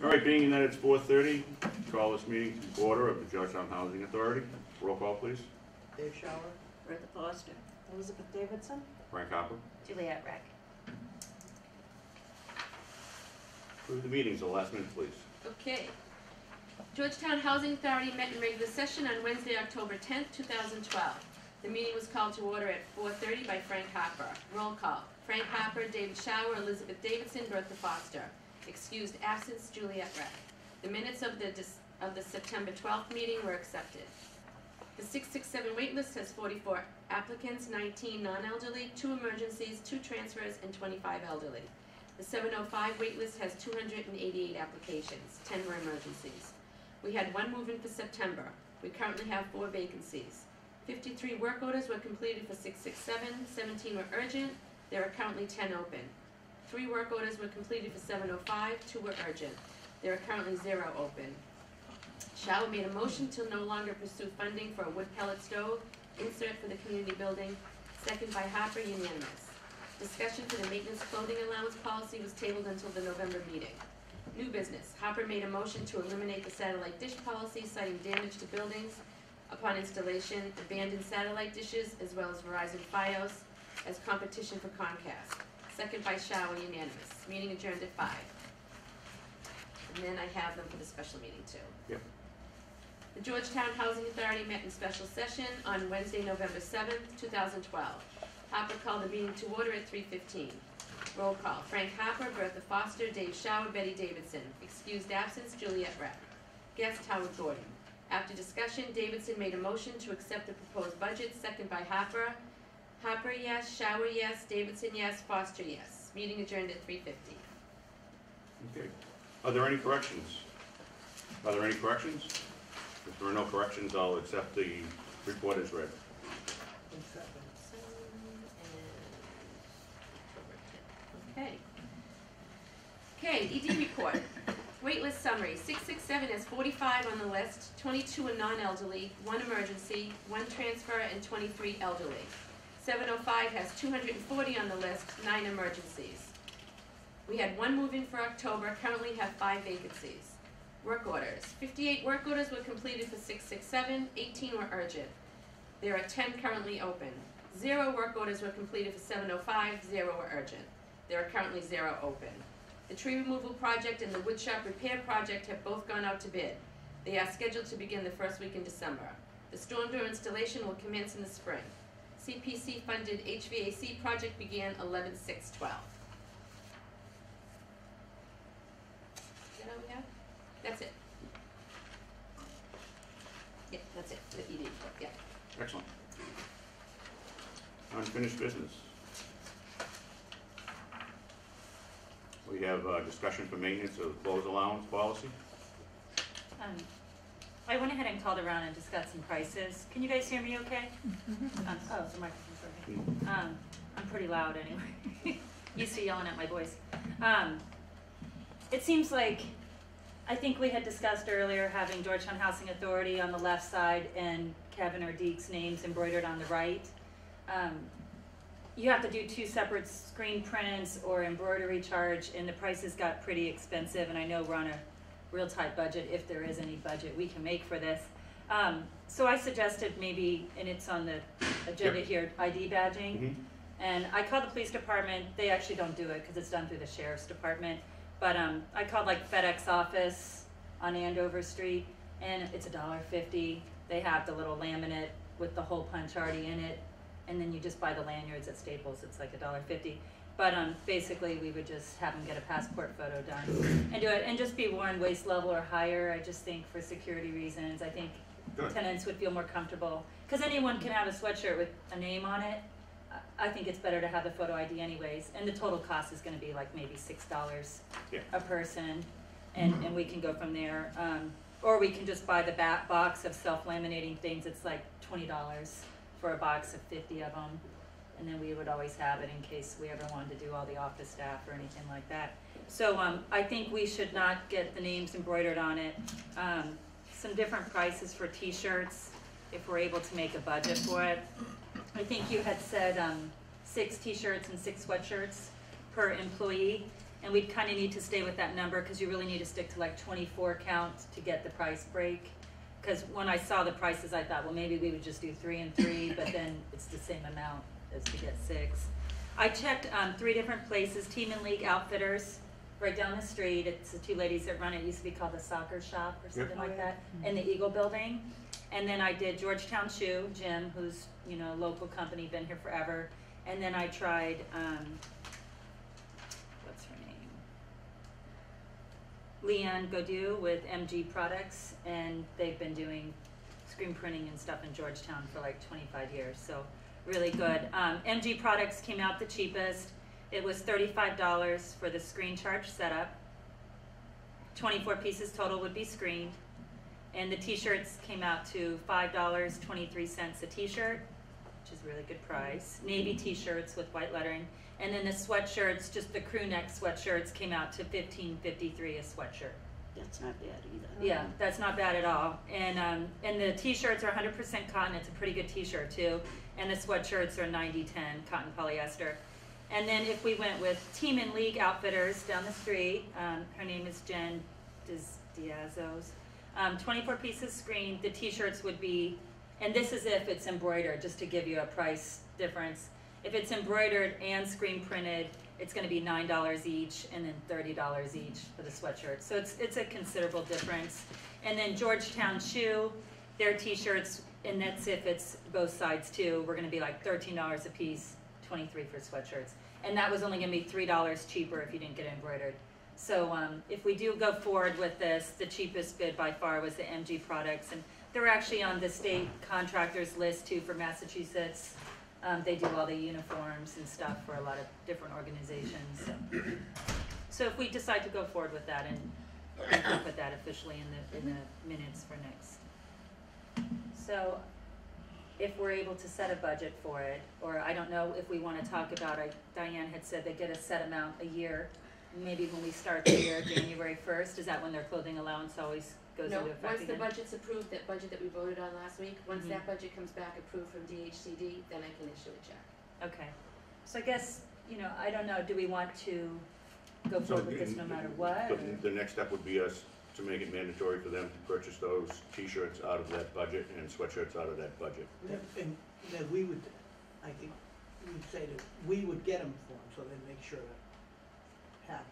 All right, being that it's 4:30, call this meeting to order of the Georgetown Housing Authority. Roll call, please. Dave Shower. Bertha Foster. Elizabeth Davidson. Frank Hopper. Juliet Reck. Approve the meetings, the last minute, please. Okay. Georgetown Housing Authority met in regular session on Wednesday, October 10th, 2012. The meeting was called to order at 4:30 by Frank Hopper. Roll call. Frank Hopper, David Shower, Elizabeth Davidson, Bertha Foster. Excused absence, Juliet Reck. The minutes of the September 12th meeting were accepted. The 667 wait list has 44 applicants, 19 non-elderly, 2 emergencies, 2 transfers, and 25 elderly. The 705 wait list has 288 applications, 10 were emergencies. We had 1 move-in for September. We currently have 4 vacancies. 53 work orders were completed for 667, 17 were urgent. There are currently 10 open. 3 work orders were completed for 705, 2 were urgent. There are currently 0 open. Shower made a motion to no longer pursue funding for a wood pellet stove insert for the community building. Second by Hopper, unanimous. Discussion for the maintenance clothing allowance policy was tabled until the November meeting. New business. Hopper made a motion to eliminate the satellite dish policy, citing damage to buildings upon installation, abandoned satellite dishes, as well as Verizon Fios as competition for Comcast. Second by Shower, unanimous. Meeting adjourned at 5. And then I have them for the special meeting too. Yep. The Georgetown Housing Authority met in special session on Wednesday, November 7th, 2012. Hopper called the meeting to order at 3:15. Roll call. Frank Hopper, Bertha Foster, Dave Shower, Betty Davidson. Excused absence, Juliet Reck. Guest, Howard Gordon. After discussion, Davidson made a motion to accept the proposed budget, second by Hopper. Hopper, yes. Shower, yes. Davidson, yes. Foster, yes. Meeting adjourned at 3:50. Okay. Are there any corrections? Are there any corrections? If there are no corrections, I'll accept the report as read. Okay. Okay, ED report. Waitlist summary. 667 has 45 on the list, 22 are non-elderly, 1 emergency, 1 transfer, and 23 elderly. 705 has 240 on the list, 9 emergencies. We had 1 move-in for October, currently have 5 vacancies. Work orders. 58 work orders were completed for 667, 18 were urgent. There are 10 currently open. 0 work orders were completed for 705, 0 were urgent. There are currently 0 open. The tree removal project and the woodshop repair project have both gone out to bid. They are scheduled to begin the first week in December. The storm door installation will commence in the spring. CPC funded HVAC project began 11/6/12. Is that all we have? That's it. Yeah, that's it, the ED report, yeah. Excellent. Unfinished business. We have discussion for maintenance of the clothes allowance policy. I went ahead and called around and just got some prices. Can you guys hear me okay? Oh, the microphone's working. I'm pretty loud anyway. Used to yelling at my voice. It seems like, I think we had discussed earlier having Georgetown Housing Authority on the left side and Kevin or Deke's names embroidered on the right. You have to do 2 separate screen prints or embroidery charge, and the prices got pretty expensive, and I know we're on a real tight budget, if there is any budget we can make for this. So I suggested maybe, and it's on the agenda here, ID badging. Mm-hmm. And I called the police department. They actually don't do it because it's done through the sheriff's department. But I called like FedEx office on Andover Street, and it's $1.50. They have the little laminate with the hole punch already in it, and then you just buy the lanyards at Staples. It's like $1.50. But basically, we would just have them get a passport photo done and do it, and just be worn waist level or higher. I just think for security reasons, I think tenants would feel more comfortable, because anyone can have a sweatshirt with a name on it. I think it's better to have the photo ID anyways, and the total cost is going to be like maybe $6 a person, and we can go from there. Or we can just buy the box of self-laminating things. It's like $20 for a box of 50 of them, and then we would always have it in case we ever wanted to do all the office staff or anything like that. So I think we should not get the names embroidered on it. Some different prices for t-shirts, if we're able to make a budget for it. I think you had said 6 t-shirts and 6 sweatshirts per employee, And we'd kind of need to stay with that number because you really need to stick to like 24 count to get the price break. Because when I saw the prices, I thought, well, maybe we would just do 3 and 3, but then it's the same amount as to get 6. I checked 3 different places, Team and League Outfitters, right down the street. It's the 2 ladies that run it. It used to be called the Soccer Shop or something like that, in the Eagle Building. And then I did Georgetown Shoe, Jim, who's, you know, a local company, been here forever. And then I tried, what's her name? Leanne Godu with MG Products, and they've been doing screen printing and stuff in Georgetown for like 25 years, so really good. MG Products came out the cheapest. It was $35 for the screen charge setup. 24 pieces total would be screened. And the t-shirts came out to $5.23 a t-shirt, which is a really good price. Navy t-shirts with white lettering. And then the sweatshirts, just the crew neck sweatshirts, came out to $15.53 a sweatshirt. That's not bad either. Yeah, that's not bad at all. And the t-shirts are 100% cotton. It's a pretty good t-shirt too. And the sweatshirts are 90-10 cotton polyester. And then if we went with Team and League Outfitters down the street, her name is Jen Diazos. 24 pieces screened. The t-shirts would be, and this is if it's embroidered, just to give you a price difference. If it's embroidered and screen printed, it's going to be $9 each, and then $30 each for the sweatshirt. So it's a considerable difference. And then Georgetown Shoe, their t-shirts, and that's if it's both sides too, we're going to be like $13 a piece, $23 for sweatshirts. And that was only going to be $3 cheaper if you didn't get it embroidered. So if we do go forward with this, the cheapest bid by far was the MG Products, and they're actually on the state contractors list too for Massachusetts. They do all the uniforms and stuff for a lot of different organizations. So if we decide to go forward with that, and we'll put that officially in the minutes for next. So if we're able to set a budget for it, or I don't know if we want to talk about, Diane had said they get a set amount a year. Maybe when we start the year, January 1st, is that when their clothing allowance always goes into effect once again? the budget's approved, that budget that we voted on last week, once that budget comes back approved from DHCD, then I can issue a check. Okay. So I guess, you know, I don't know, do we want to go forward with this no matter what? or- The next step would be us to make it mandatory for them to purchase those t-shirts out of that budget and sweatshirts out of that budget. And that we would, I think, we'd say that we would get them for them, so they make sure to have them.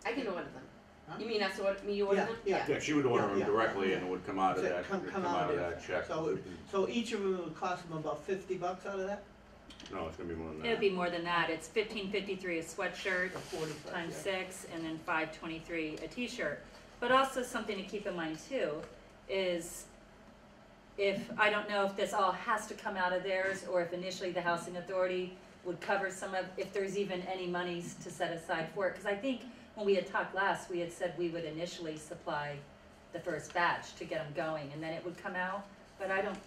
I can order them. Huh? You mean us order, me order Yeah, them? yeah. Yeah, she would order them Yeah, directly yeah. and it would come out of So that, come out of that check. So each of them would cost them about $50 out of that? No, it's gonna be more than that. It'd be more than that. It's $15.53 a sweatshirt Or 45, times yeah. 6, and then $5.23 a t-shirt. But also something to keep in mind too is if, I don't know if this all has to come out of theirs, or if initially the housing authority would cover some of, if there's even any monies to set aside for it. Because I think when we had talked last, we had said we would initially supply the first batch to get them going, and then it would come out. But I don't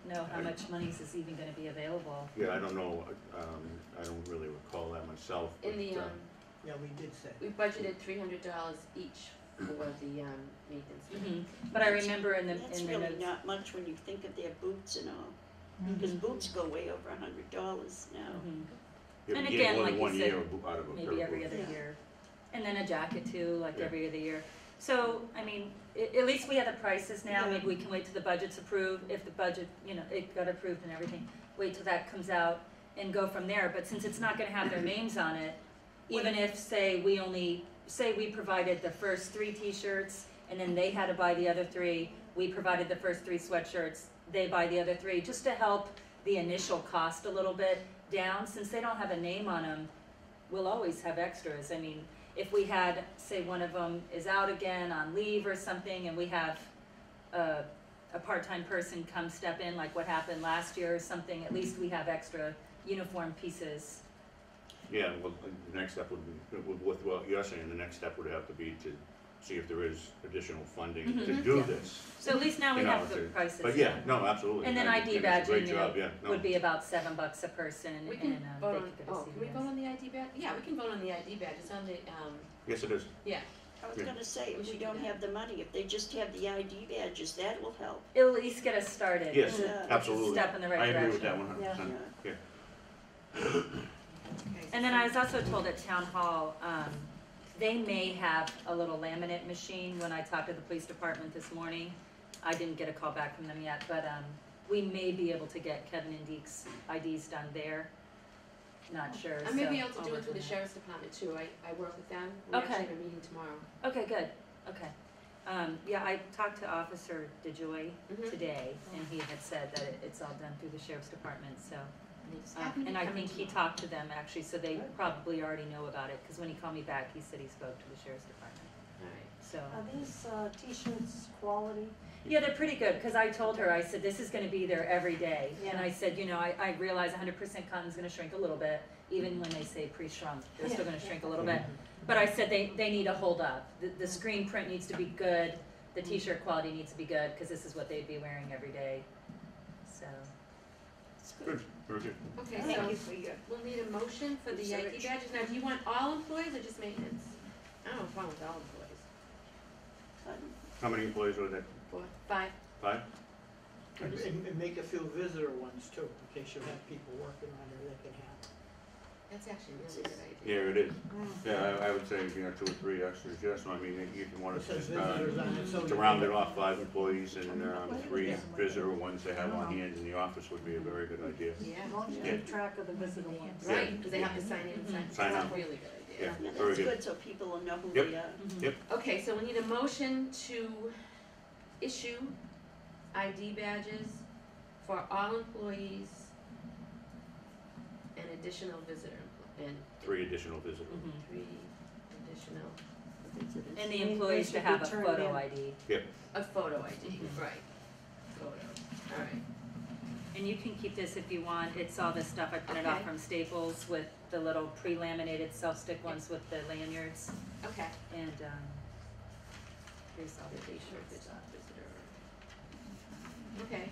know how much monies is even going to be available. Yeah, I don't know, I don't really recall that myself. In the, but, Yeah, we did say. we budgeted $300 each for the maintenance. But I remember in the That's in the really notes, not much when you think of their boots and all. Because boots go way over $100 now. you and get again, more than like you 1 said, year out of a pair maybe of every boots. other Yeah. year, and then a jacket too, like Yeah. every other year. So I mean, at least we have the prices now. Yeah. Maybe we can wait till the budget's approved. If the budget, you know, it got approved and everything, wait till that comes out and go from there. But since it's not going to have their names on it, even if say we provided the first 3 T-shirts and then they had to buy the other 3, we provided the first 3 sweatshirts, they buy the other 3, just to help the initial cost a little bit down. Since they don't have a name on them, we'll always have extras. I mean, if we had, say one of them is out again on leave or something, and we have a part-time person come step in, like what happened last year or something, at least we have extra uniform pieces. Yeah, well, the next step would be, with what you're saying, the next step would have to be to see if there is additional funding to do Yeah. this. So at least now we You know, have the prices. But yeah, down. no, absolutely. And then I ID think it's a great badging, job, yeah, no. would be about $7 a person, We can and vote they on, could go to can we CVS. vote on the ID badge? Yeah, we can vote on the ID badge. It's on the, Yes, it is. yeah. I was Yeah. gonna say, We if we should do don't that. have the money, if they just have the ID badges, that will help. It'll at least get us started. Yes, It's a- Yeah. it's a absolutely. step in the right I direction. agree with that 100%. Yeah. Yeah. And then I was also told at town hall, They may have a little laminate machine. When I talked to the police department this morning, I didn't get a call back from them yet, but we may be able to get Kevin and Deke's IDs done there. Not sure. I may so be able to I'll do it work through on the that. sheriff's department too, I work with them, we Okay. actually have a meeting tomorrow. Okay, good, okay. Yeah, I talked to Officer DeJoy Mhm. today, and he had said that it's all done through the sheriff's department, so. And they just happen to And be I coming think he tomorrow. talked to them actually, so they probably already know about it, cause when he called me back, he said he spoke to the sheriff's department, Alright, so. Are these t-shirts quality? Yeah, they're pretty good, cause I told her, I said, this is gonna be there every day. And Yeah. I said, you know, I realize 100% cotton's gonna shrink a little bit, even when they say pre-shrunk, they're still gonna shrink a little bit. But I said they need to hold up. The screen print needs to be good, the t-shirt quality needs to be good, cause this is what they'd be wearing every day, so. It's good. Good, very good. okay, Thank you so for your, we'll need a motion for the ID Research. badges, now do you want all employees or just maintenance? I don't have a problem with all employees. How many employees are there? 4, 5, 5? And make a few visitor ones too, in case you have people working on there that can have. that's actually a really good idea. Yeah, it is. Yeah, I would say, 2 or 3 extras, yes, I mean, if you want It to says just, visitors on it, so. to round it off, 5 employees and 3 visitor ones they have on hand in the office would be a very good idea. Yeah, As long as you Yeah. keep track of the visitor ones. Yeah. right, because they have to sign in and sign. Sign That's up. a really good idea. Yeah, yeah, very that's good. good, so people will know who Yep. they are. Yep. Okay, so we need a motion to issue ID badges for all employees and additional visitor, and 3 additional visitors. 3 additional, Visitors. And the They employees to should have be a turned photo in. ID. a photo ID, right, photo, alright, And you can keep this if you want, it's all this stuff, I printed off Okay. from Staples with the little pre-laminated self-stick ones with the lanyards, okay. and, here's all the Visitor, t-shirts. visitor. Okay,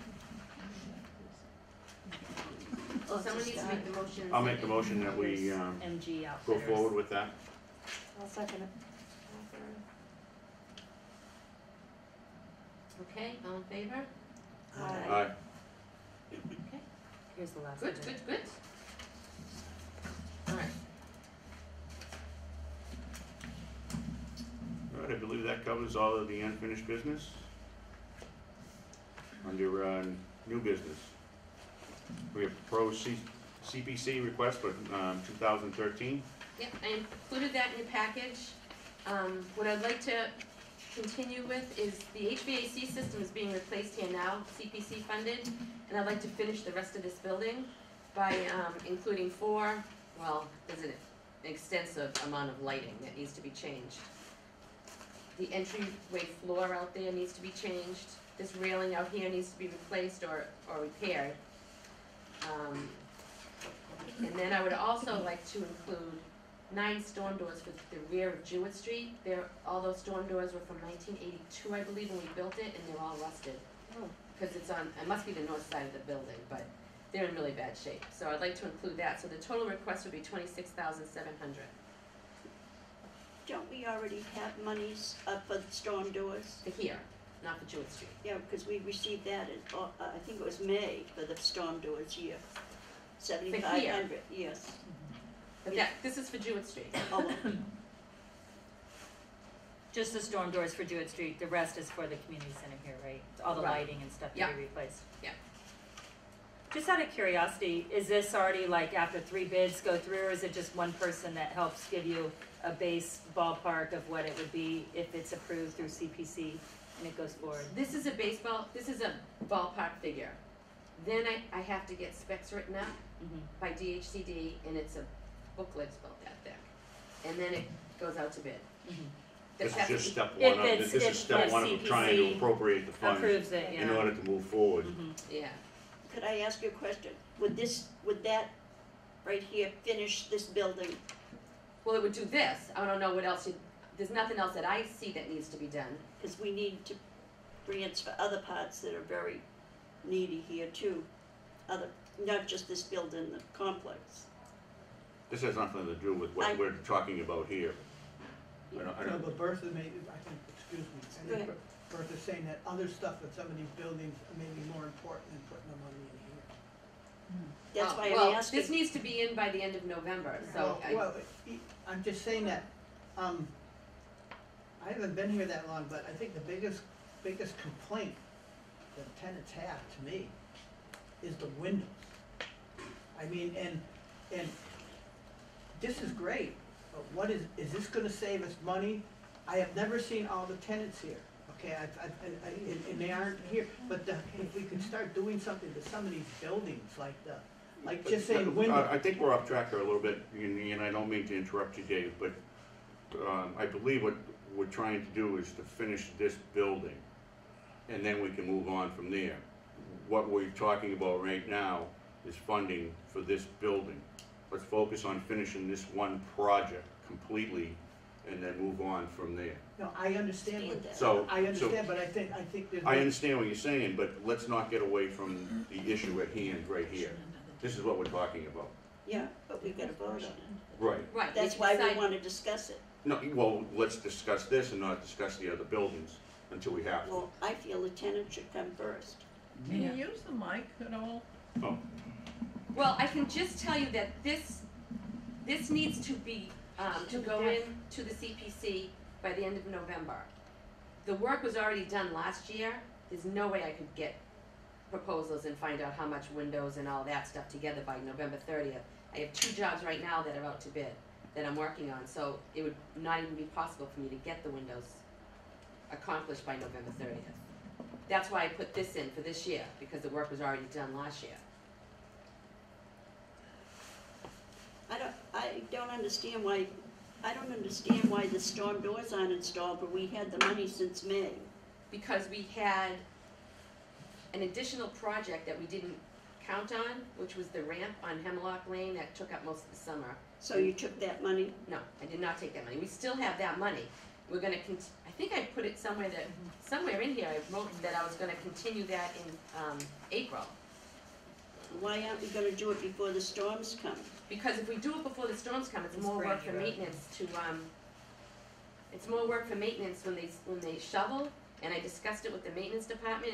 so Lots of someone needs to stuff. make the motion. I'll make the motion that we MG go Outfitters. forward with that. I'll second it. Okay, all in favor? Aye. Aye. Here's the last Good, of good, it. good. Alright, All right, I believe that covers all of the unfinished business. Under new business, we have proposed CPC request for 2013. yep, I included that in your package. What I'd like to continue with is the HVAC system is being replaced here now, CPC funded, and I'd like to finish the rest of this building by including there's an extensive amount of lighting that needs to be changed. The entryway floor out there needs to be changed, this railing out here needs to be replaced or repaired. And then I would also like to include 9 storm doors for the rear of Jewett Street. All those storm doors were from 1982, I believe, when we built it, and they're all rusted. Because it must be the north side of the building, but they're in really bad shape. So I'd like to include that, so the total request would be $26,700 Don't we already have monies for the storm doors? for here, not for Jewett Street. Yeah, because we received that in, I think it was May for the storm doors here. 7,500, yes. But this is for Jewett Street. Oh, Just the storm doors for Jewett Street, the rest is for the community center here, right? All the Right. lighting and stuff to Yeah. be replaced. Yeah. Just out of curiosity, is this already like after 3 bids go through, or is it just one person that helps give you a base ballpark of what it would be if it's approved through CPC and it goes forward? This is a ballpark figure. Then I have to get specs written up Mhm. by DHCD, and it's a booklet about that thick. And then it goes out to bid. Mhm. This That is has just to step If one of, it's- this is if step one of CPC trying to appropriate the funds Approves it, yeah. in order to move forward. Mhm. be, yeah. could I ask you a question? Would that right here finish this building? Well, it would do this. I don't know what else there's nothing else that I see that needs to be done. Because we need to grants for other parts that are very needy here too. Not just this building, the complex. This has nothing to do with I- what we're talking about here. I No, don't, but Bertha made, I think, excuse me, I Go think Bertha's saying that other stuff in some of these buildings may be more important than putting the money in here. That's why Well, I'm asking. this needs to be in by the end of November, so Well, I'm just saying that, I haven't been here that long, but I think the biggest complaint that tenants have to me is the windows. I mean, and this is great, but what is this gonna save us money? I have never seen all the tenants here, okay, and they aren't here, but if we could start doing something to some of these buildings, like just saying windows. I think we're off track there a little bit, and I don't mean to interrupt you, Dave, but I believe what we're trying to do is to finish this building, and then we can move on from there. What we're talking about right now is funding for this building. Let's focus on finishing this one project completely, and then move on from there. No, I understand what, So, I understand, but I think there's. I understand what you're saying, but let's not get away from the issue at hand right here. This is what we're talking about. Yeah, but we gotta vote on it. Right. Right. That's they why we decide- wanna discuss it. No, well, let's discuss this and not discuss the other buildings until we have to. Well, I feel the tenant should come first. Can you use the mic at all? Oh, Well, I can just tell you that this needs to be, to go in to the CPC by the end of November. The work was already done last year, there's no way I could get proposals and find out how much windows and all that stuff together by November 30th. I have 2 jobs right now that are out to bid, that I'm working on, so it would not even be possible for me to get the windows accomplished by November 30th. That's why I put this in for this year, because the work was already done last year. I don't understand why the storm doors aren't installed, but we had the money since May. Because we had an additional project that we didn't count on, which was the ramp on Hemlock Lane that took up most of the summer. So you took that money? No, I did not take that money. We still have that money. We're gonna I think I put it somewhere in here, I wrote that I was gonna continue that in, April. Why aren't we gonna do it before the storms come? Because if we do it before the storms come, it's It's more work brand for new road. maintenance to, it's more work for maintenance when they shovel, and I discussed it with the maintenance department,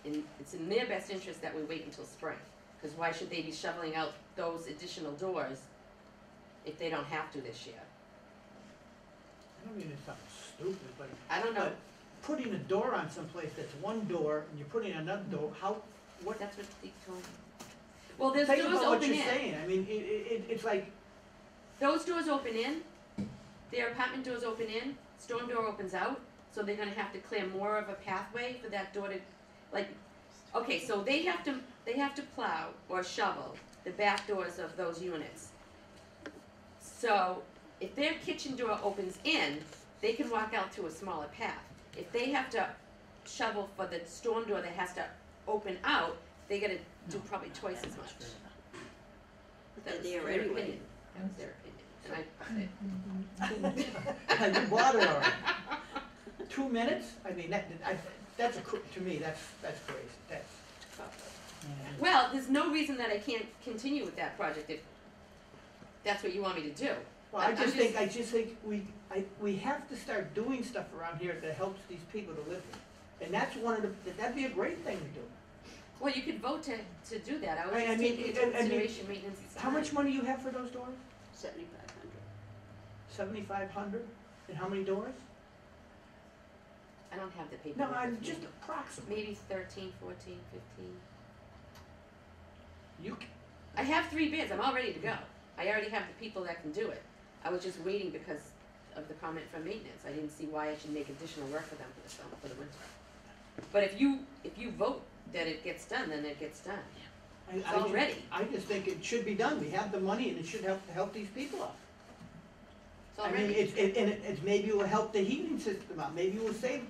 and it's in their best interest that we wait until spring. Cause why should they be shoveling out those additional doors if they don't have to this year? I don't mean it sounds stupid, but. I don't know, But putting a door on someplace that's one door, and you're putting another door, what? that's what they told me. Well, there's Think doors about what open you're in. saying, I mean, it's like, Those doors open in, their apartment doors open in, storm door opens out, so they're gonna have to clear more of a pathway for that door to, like, okay, so they have to plow or shovel the back doors of those units. So, if their kitchen door opens in, they can walk out through a smaller path. If they have to shovel for the storm door that has to open out, they gotta do probably twice as much. That was They're their there anyway. opinion. That was their opinion, and I, you bought it already. 2 minutes, I mean, that's to me, that's crazy, that's. well, there's no reason that I can't continue with that project if that's what you want me to do. Well, I just think we have to start doing stuff around here that helps these people to live here. And that's that'd be a great thing to do. Well, you could vote to do that, I was I just mean, taking into I mean, consideration maintenance and How much money you have for those doors? 7,500. 7,500? And how many doors? I don't have the paper. No, I'm just approximately. Maybe 13, 14, 15. You, I have 3 bids, I'm all ready to go. I already have the people that can do it. I was just waiting because of the comment from maintenance. I didn't see why I should make additional work for them for the winter. But if you vote that it gets done, then it gets done. It's all ready. I just think it should be done. We have the money and it should help these people out. It's all I mean, ready. it's maybe it will help the heating system out. Maybe we'll save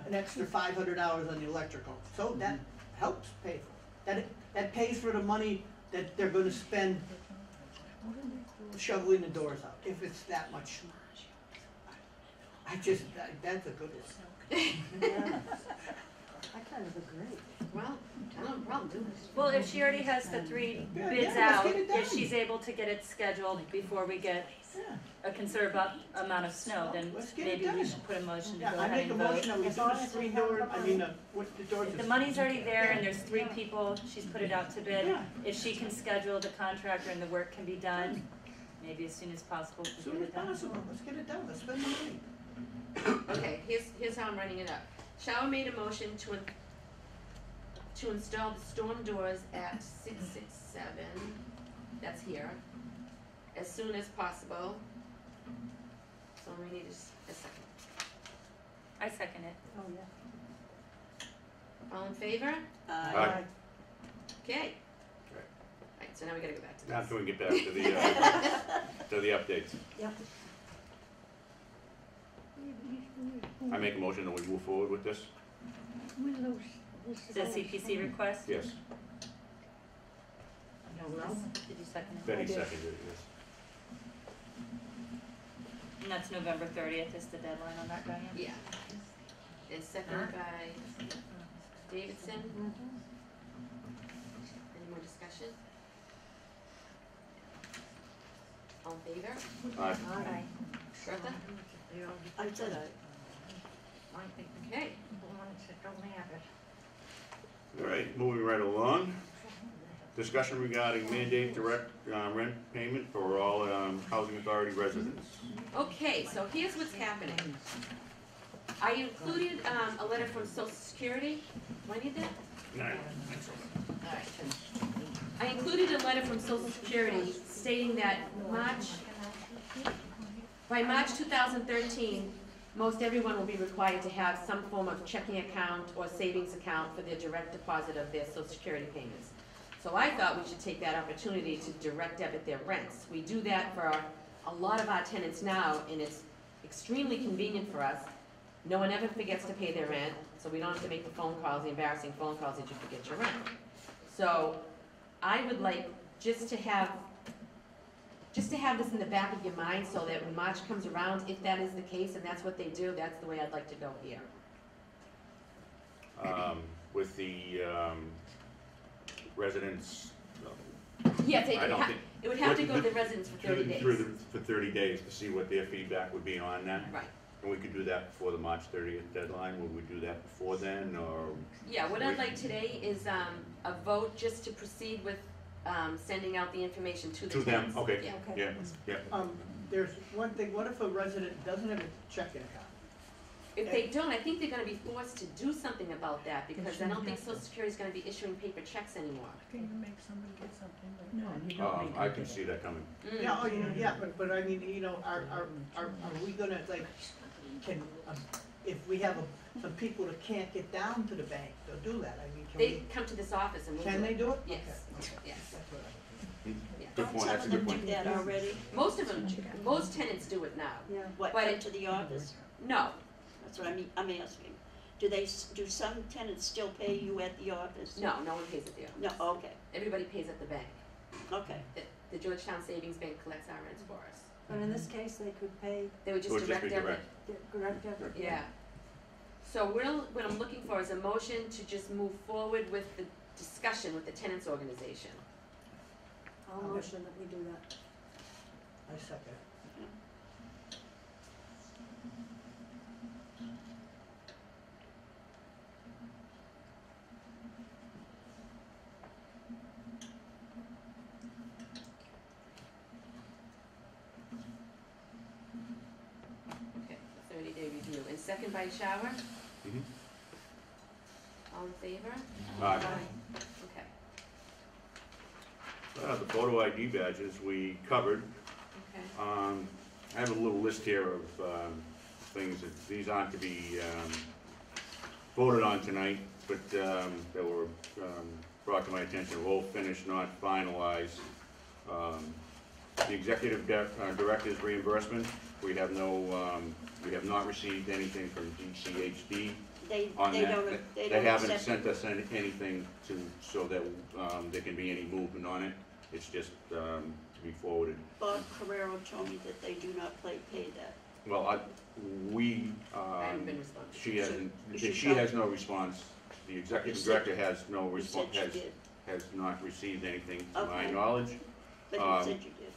an extra $500 on the electrical. So that helps pay for it. That pays for the money that they're gonna spend shoveling the doors out, if it's that much. That's a good one. I kind of agree. Well, I don't have a problem doing it. Well, if she already has the 3 Yeah, bids let's out, get it if done. she's able to get it scheduled before we get Yeah. a considerable amount of snow, then Let's get it maybe we done. should put a motion to Yeah, go I ahead make a and motion vote. that we do the screen door, with the doors. If the money's already there and there's 3 people, she's put it out to bid, Yeah. if she can schedule the contractor and the work can be done, maybe as soon as possible, As we soon get as it done. possible, let's get it done, let's spend the money. Okay, here's how I'm writing it up. Shower made a motion to install the storm doors at 667, that's here, as soon as possible. So we need a second. I second it. Oh, yeah. All in favor? Aye. Okay. Alright, so now we gotta go back to Now this. can we get back to the updates? Yep. I make a motion that we move forward with this? The CPC request? Yes. Did you second it? Betty I did. seconded it, yes. And that's November 30th is the deadline on that, Diane? Yeah. And seconded by Davidson. Any more discussion? All in favor? Aye. Aye. Bertha? I said Okay. All right, moving right along. Discussion regarding mandate direct rent payment for all housing authority residents. Okay, so here's what's happening. I included a letter from Social Security. Do I need that? No. Alright. I included a letter from Social Security stating that by March 2013, most everyone will be required to have some form of checking account or savings account for their direct deposit of their Social Security payments. So I thought we should take that opportunity to direct debit their rents. We do that for a lot of our tenants now, and it's extremely convenient for us. No one ever forgets to pay their rent, so we don't have to make the phone calls, the embarrassing phone calls that you forget your rent. So I would like just to have this in the back of your mind so that when March comes around, if that is the case and that's what they do, that's the way I'd like to go here. With the residents, Yes, I don't think. it would have to go to the residents for 30 days. For 30 days to see what their feedback would be on that. Right. And we could do that before the March 30th deadline. Would we do that before then, or? Yeah, what I'd like today is a vote just to proceed with sending out the information to the To tenants. them, okay. Yeah. Yeah, yeah. There's one thing, what if a resident doesn't have a checking account? If they don't, I think they're gonna be forced to do something about that, because I don't think Social Security's gonna be issuing paper checks anymore. Can you make somebody get something like No, that? you don't make I them can do see that coming. Mm. Yeah, oh, yeah, but I mean, you know, are we gonna, like, can, if we have some people that can't get down to the bank, they'll do that, I mean, can They we, come to this office and we'll do it. can they do it? Yes, Okay, okay. yes. That's what Good Don't point, some that's a of good them point. do that already? Most of them, most tenants do it now. Yeah. What, But come it- to the office? No, That's what I'm asking. Do some tenants still pay you at the office? no one pays at the office. No, okay, Everybody pays at the bank. okay. The Georgetown Savings Bank collects our rents for us. But in this case, they could pay They would It would just just direct be debit. direct. the direct debit. Yeah. So what I'm looking for is a motion to just move forward with the discussion with the tenants organization. I'll motion that we do that. I second. Okay, 30-day review. And second by Shower? Mhm. All in favor? Aye. Okay. The photo ID badges we covered. Okay. I have a little list here of things that these aren't to be voted on tonight, but that were brought to my attention, all finished, not finalized. The executive director's reimbursement, we have not received anything from DCHD They on that. don't They accept haven't it. sent us anything so that there can be any movement on it. It's just to be forwarded. Bob Carrero told me that they do not pay that. Well, I haven't been responding. She has no response. The executive You said- director has no You said response, you did, has not received anything to my Okay. knowledge. but Um, you said you did.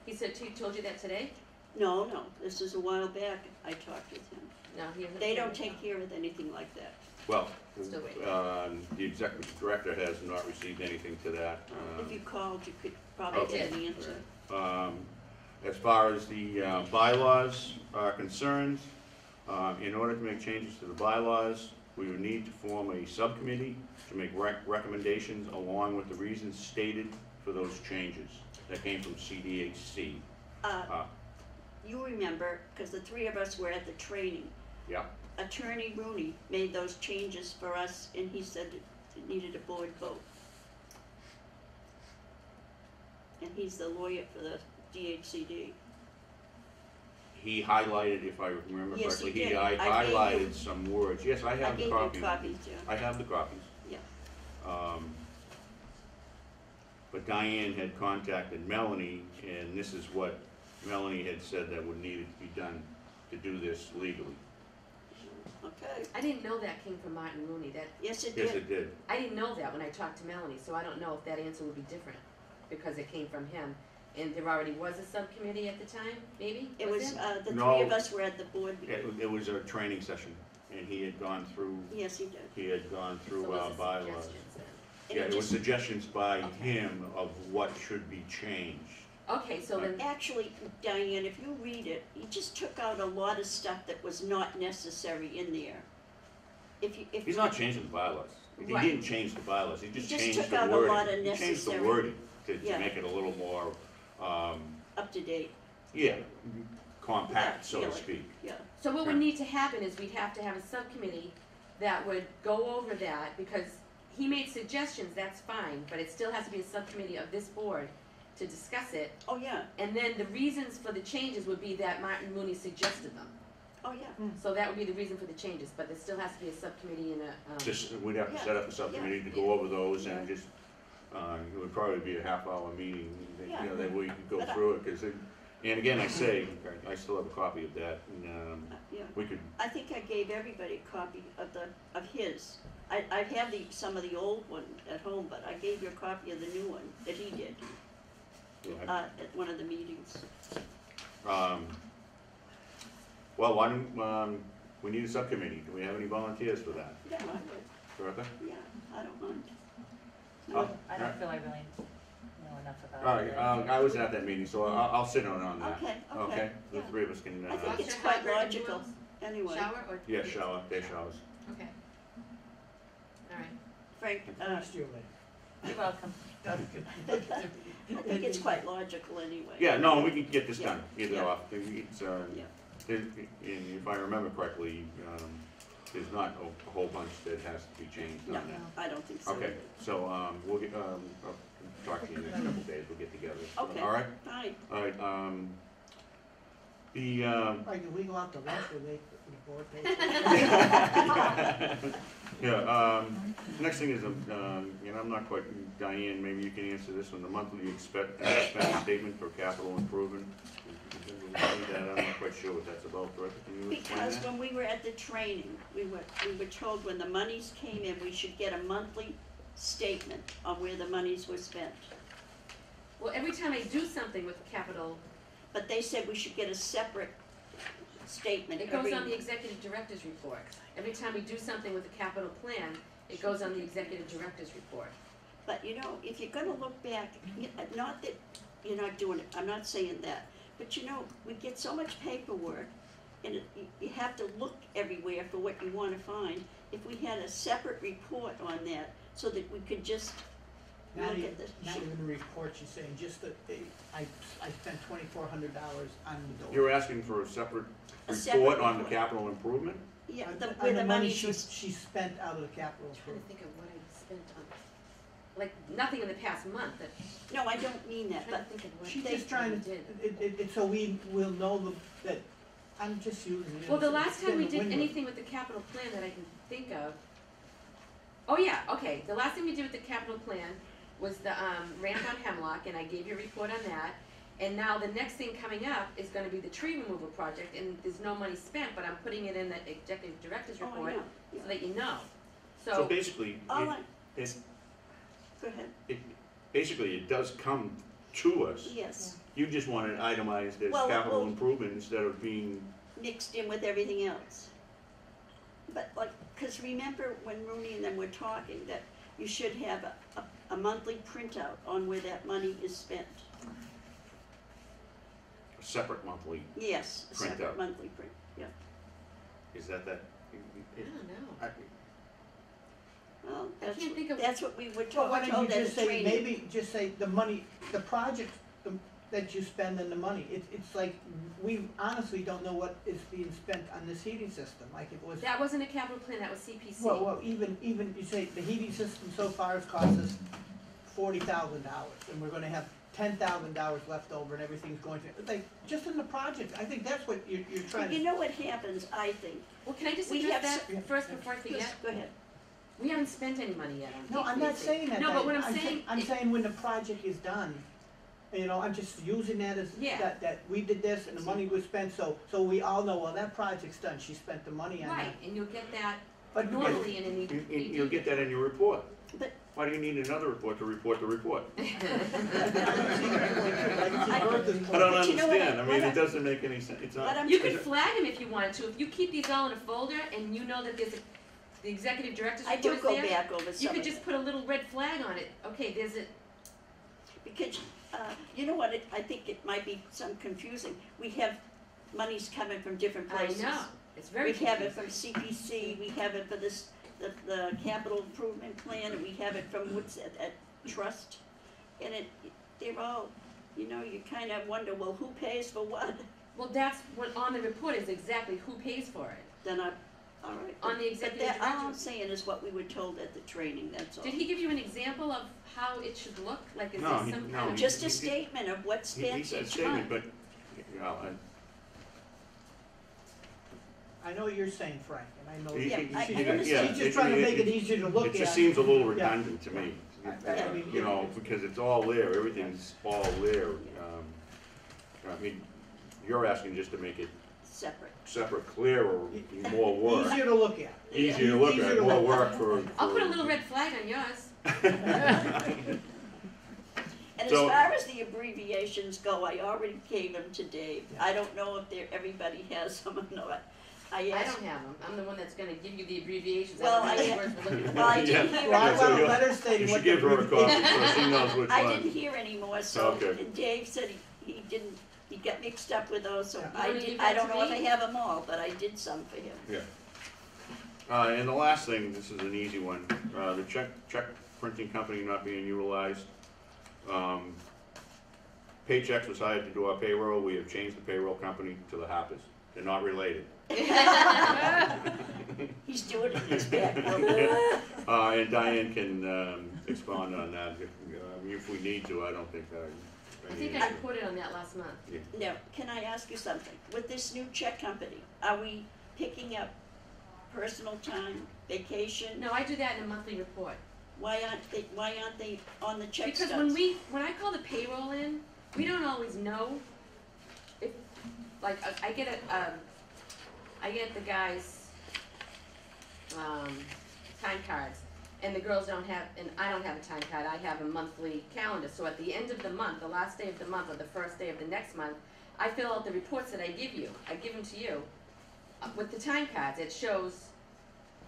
He said, he told you that today? No, this is a while back, I talked with him. No, he hasn't. They don't take care of anything like that. Well, Still waiting. the executive director has not received anything to that. If you called, you could probably Okay. get an answer. As far as the bylaws are concerned, In order to make changes to the bylaws, we would need to form a subcommittee to make recommendations along with the reasons stated for those changes. That came from CDHC. You remember, because the three of us were at the training. Yeah. Attorney Rooney made those changes for us, and he said it needed a board vote. And he's the lawyer for the DHCD. He highlighted, if I remember Yes, correctly, he he did. I gave highlighted you- some words. Yes, I I have the gave copy. you copies, yeah. I have the copies. Yeah. But Diane had contacted Melanie, and this is what Melanie had said that would need to be done to do this legally. Okay, I didn't know that came from Martin Rooney, that, yes it Yes, did. it did. I didn't know that when I talked to Melanie, so I don't know if that answer would be different, because it came from him. And there already was a subcommittee at the time, maybe? It was, the No. three of us were at the board. It was a training session, and he had gone through, Yes, he did. our So was it bylaws. suggestions then? And Yeah, it it was just- suggestions by Okay. him of what should be changed. Okay, so then, Actually, Diane, if you read it, he just took out a lot of stuff that was not necessary in there. If He's not changing the bylaws. He Right. didn't change the bylaws, he just just changed took the out a wording. lot of He changed the necessary- wording to Yeah. make it a little more, up to date, yeah, compact, so to really. speak. yeah. so what would need to happen is we'd have to have a subcommittee that would go over that, because he made suggestions, that's fine, but it still has to be a subcommittee of this board to discuss it. Oh, yeah, And then the reasons for the changes would be that Martin Rooney suggested them. oh, yeah. So that would be the reason for the changes, but there still has to be a subcommittee and a, Just, we'd have to Yeah, set up a subcommittee to go over those and just, it would probably be a half-hour meeting, you Yeah. know, that we could go But I- through it, because and again, I say, I still have a copy of that, and, Yeah. we could, I think I gave everybody a copy of his. I have some of the old one at home, but I gave you a copy of the new one that he did, at one of the meetings. well, why don't, we need a subcommittee, do we have any volunteers for that? Yeah, I would, Bertha? yeah, I don't mind. Oh, I don't feel I really know enough about All it. right, I was at that meeting, so I'll sit on that. Okay, okay, Okay, the yeah. three of us can, I think What's it's your quite hybrid and logical, duals? anyway. shower or? yeah, shower, day showers. Okay. All right. Frank, Thanks to you, Lynn. You're welcome. I think it's quite logical anyway. Yeah, no, we can get this Yeah, done, either yeah. off, it's, Yeah. and if I remember correctly, there's not a whole bunch that has to be changed No, on that. I don't think so. Okay, so, we'll get, I'll talk to you in the next couple days, we'll get together. Okay. All right, Fine, all right, the, Like, if we go out to lunch, will they, the board pay for it? yeah, next thing is, I'm not quite, Diane, maybe you can answer this one, the monthly expense statement for capital improvement. I'm not quite sure what that's about, Bertha, can you explain because that? when we were at the training, we were told when the monies came in, we should get a monthly statement on where the monies were spent. Well, every time I do something with capital, But they said we should get a separate statement it goes every. on the executive director's report. Every time we do something with the capital plan, it goes on the executive director's report. But you know, if you're gonna look back, not that you're not doing it, I'm not saying that, but you know, we get so much paperwork, and you have to look everywhere for what you wanna find. If we had a separate report on that, so that we could just Not look even, at the not sheet. even a report, she's saying, just that I spent $2,400 on the door. You're asking for a separate A separate report on the report. capital improvement? Yeah, On where the money she was, spent out of the capital I'm trying to improvement. think of what I spent on, like, nothing in the past month, that, no, I don't mean I'm that, trying but to think of what. She's they just trying to, did. so we will know that, I'm just using it. Well, the as- last it's time in we the did window. anything with the capital plan that I can think of, oh yeah, okay, the last thing we did with the capital plan was the, ramp on Hemlock, and I gave you a report on that. And now the next thing coming up is gonna be the tree removal project, and there's no money spent, but I'm putting it in the executive director's oh, report, yeah, so that you know. So basically, all I, it, go ahead, it does come to us. yes, You just want it itemized as Well, capital well- improvement instead of being, mixed in with everything else. But like, cause remember when Rooney and them were talking, that you should have a monthly printout on where that money is spent. a separate monthly. Yes, a separate Printout. monthly print, yeah. Is that? I don't know. Well, I can't think of. that's what we were Well, why told don't you at just the say, training. maybe, just say the money, the project that you spend and the money, it's like, we honestly don't know what is being spent on this heating system, like it was. That wasn't a capital plan, that was CPC. Well, even you say the heating system so far has cost us $40,000, and we're gonna have $10,000 left over, and everything's going to, like, just in the project, I think that's what you're trying But to. you know what happens, I think, Well, can I just We address have that first before I forget? go ahead. We haven't spent any money yet on No, I'm not HVAC. saying that. No, but what I'm saying. I'm saying when the project is done, you know, I'm just using that as, Yeah. that we did this and the money was spent, so we all know, well, that project's done, she spent the money on that. Right, and you'll get that But you normally in an ED. You'll get that in your report. But- Why do you need another report to report the report? I I don't But you know what understand, I mean, what it doesn't make any sense, it's What not. I'm You could flag them if you wanted to. If you keep these all in a folder and you know that the executive director's I report do is go there, back over you some could of just it, put a little red flag on it. Okay, there's a, because, you know what, I think it might be some confusing. We have monies coming from different I places. know, it's very We have it confusing. from CPC, we have it for this, the capital improvement plan, and we have it from what's at trust. And they're all, you know, you kind of wonder, well, who pays for what? Well, that's what on the report is exactly who pays for it. Then all right. On the But executive that, all I'm director. saying is what we were told at the training, that's all. Did he give you an example of how it should look? Like, is No, there he- some no, kind of? he- Just a statement of what's He spent said each statement, month. but, you know, I know what you're saying, Frank, and I know. Yeah, I She's understand. just trying to make it easier to look at. it just seems a little Yeah. redundant to me. I mean, You know, because it's all there, everything's all there. I mean, you're asking just to make it Separate. separate, clearer, more work. Easier to look at. Easier to look Easier at, to more look work at. for. I'll put a little red flag on yours. And So- as far as the abbreviations go, I already gave them to Dave. I don't know if everybody has them or not. I I asked, don't have them. I'm the one that's gonna give you the abbreviations. Well, I don't know I- what words we're looking for. well, I didn't Yeah. hear Well, I any- So want a you'll- letter You stating should what give her a the. copy so she knows which I one. didn't hear anymore, so Okay. and Dave said he didn't, he got mixed up with those, so Yeah. I You wanna did, give I that don't to know if I me? have them all, but I did some for him. Yeah. And the last thing, this is an easy one, the check printing company not being utilized. Paychex was hired to do our payroll, we have changed the payroll company to the Hoppers, they're not related. He's doing it in his back room. And Diane can expound on that if we need to, I don't think that. I think I reported on that last month. Now, can I ask you something? With this new check company, are we picking up personal time, vacation? No, I do that in a monthly report. Why aren't they on the check Because stubs? when I call the payroll in, we don't always know if, like, I get the guys' time cards, and the girls don't have, and I don't have a time card, I have a monthly calendar, so at the end of the month, the last day of the month, or the first day of the next month, I fill out the reports that I give them to you. With the time cards, it shows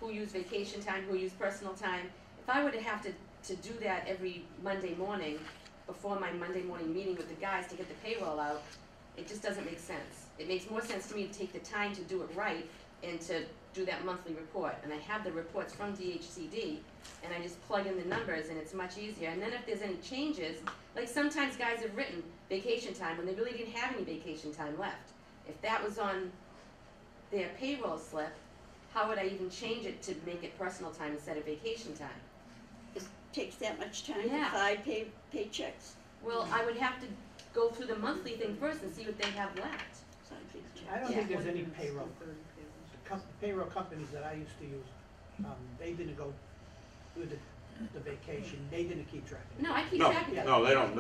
who used vacation time, who used personal time. If I were to have to do that every Monday morning, before my Monday morning meeting with the guys to get the payroll out, it just doesn't make sense. It makes more sense to me to take the time to do it right and to do that monthly report. And I have the reports from DHCD, and I just plug in the numbers, and it's much easier. And then if there's any changes, like sometimes guys have written vacation time when they really didn't have any vacation time left. If that was on their payroll slip, how would I even change it to make it personal time instead of vacation time? It takes that much time Yeah. for 5 paychecks? Well, I would have to go through the monthly thing first and see what they have left. So I think- I don't Yeah. think there's any payroll companies that I used to use, they didn't go with the vacation, they didn't keep track of it. No, I keep No, track of that. no, they don't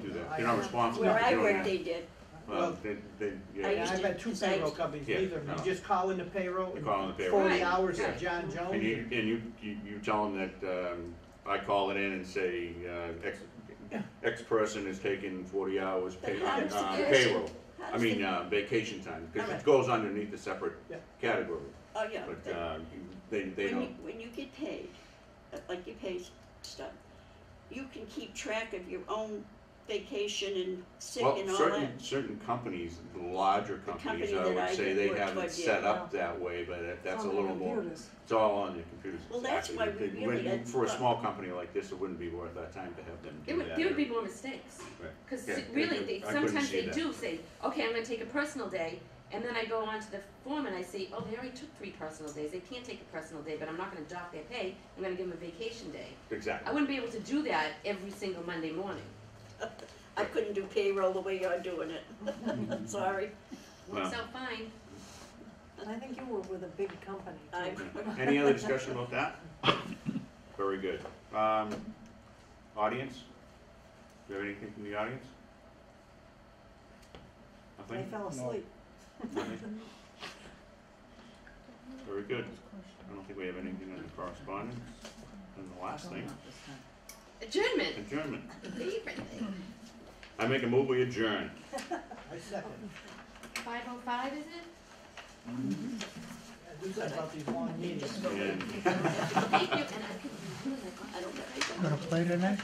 do that, they're not responsible. Where for I doing worked, that. they did. Well, I Yeah, used I've to- had two because I payroll used- companies, Yeah, either, no. you just call in the payroll, You call in the payroll. 40 Right, hours right. to John Jones. And you tell them that, I call it in and say, X person is taking 40 hours But how does the payroll. How I does mean, the- vacation time, because Alright. it goes underneath a separate Yeah. category. Oh, yeah. But, they don't, When you get paid, like you pay stuff, you can keep track of your own vacation and sick Well, and all that. certain companies, the larger companies, company I that would I say had they worked have it with, set yeah. up that way, but that's a On the little more, computers. it's all on your computers. Well, that's exactly. why we It really wouldn't- had For a thought- small company like this, it wouldn't be worth our time to have them do that. There would be more mistakes. Right. Because Yeah, really, I couldn't sometimes see they that. do say, okay, I'm gonna take a personal day, and then I go onto the form and I say, oh, they already took 3 personal days, they can't take a personal day, but I'm not gonna dock their pay, I'm gonna give them a vacation day. I Exactly. wouldn't be able to do that every single Monday morning. I couldn't do payroll the way you're doing it. Sorry. Works Well. out fine. And I think you were with a big company I, too. Any other discussion about that? Very good. Audience? Do you have anything from the audience? They Nothing? fell asleep. Nothing? Very good. I don't think we have anything in the correspondence. And the last thing, Adjournment, adjournment. favorite thing. I make a move, we adjourn. I second. 5:05, is it? I do that about these long meetings. And Thank you, and I can, I don't know. Gonna play tonight?